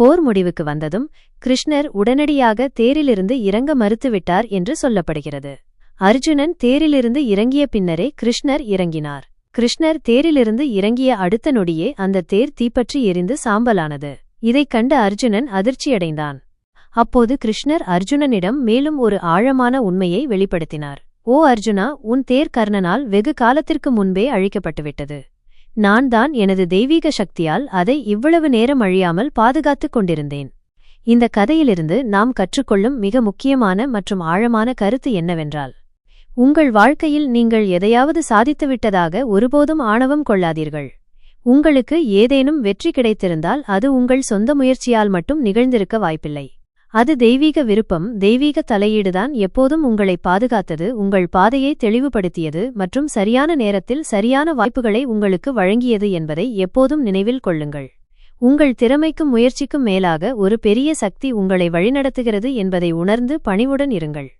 போர் முடிவுக்கு வந்ததும் கிருஷ்ணர் உடனடியாக தேரிலிருந்து இறங்க மறுத்துவிட்டார் என்று சொல்லப்படுகிறது. அர்ஜுனன் தேரிலிருந்து இறங்கிய பின்னரே கிருஷ்ணர் இறங்கினார். கிருஷ்ணர் தேரிலிருந்து இறங்கிய அடுத்த நொடியே அந்த தேர் தீப்பற்றி எரிந்து சாம்பலானது. இதைக் கண்ட அர்ஜுனன் அதிர்ச்சியடைந்தான். அப்போது கிருஷ்ணர் அர்ஜுனனிடம் மேலும் ஒரு ஆழமான உண்மையை வெளிப்படுத்தினார். ஓ அர்ஜுனா, உன் தேர் கர்ணனால் வெகு காலத்திற்கு முன்பே அழிக்கப்பட்டுவிட்டது. நான் தான் எனது தெய்வீக சக்தியால் அதை இவ்வளவு நேரம் அழியாமல் பாதுகாத்துக் கொண்டிருந்தேன். இந்த கதையிலிருந்து நாம் கற்றுக்கொள்ளும் மிக முக்கியமான மற்றும் ஆழமான கருத்து என்னவென்றால், உங்கள் வாழ்க்கையில் நீங்கள் எதையாவது சாதித்துவிட்டதாக ஒருபோதும் ஆணவம் கொள்ளாதீர்கள். உங்களுக்கு ஏதேனும் வெற்றி கிடைத்திருந்தால் அது உங்கள் சொந்த முயற்சியால் மட்டும் நிகழ்ந்திருக்க வாய்ப்பில்லை. அது தெய்வீக விருப்பம், தெய்வீக தலையீடுதான் எப்போதும் உங்களை பாதுகாத்தது, உங்கள் பாதையை தெளிவுபடுத்தியது மற்றும் சரியான நேரத்தில் சரியான வாய்ப்புகளை உங்களுக்கு வழங்கியது என்பதை எப்போதும் நினைவில் கொள்ளுங்கள். உங்கள் திறமைக்கும் முயற்சிக்கும் மேலாக ஒரு பெரிய சக்தி உங்களை வழிநடத்துகிறது என்பதை உணர்ந்து பணிவுடன் இருங்கள்.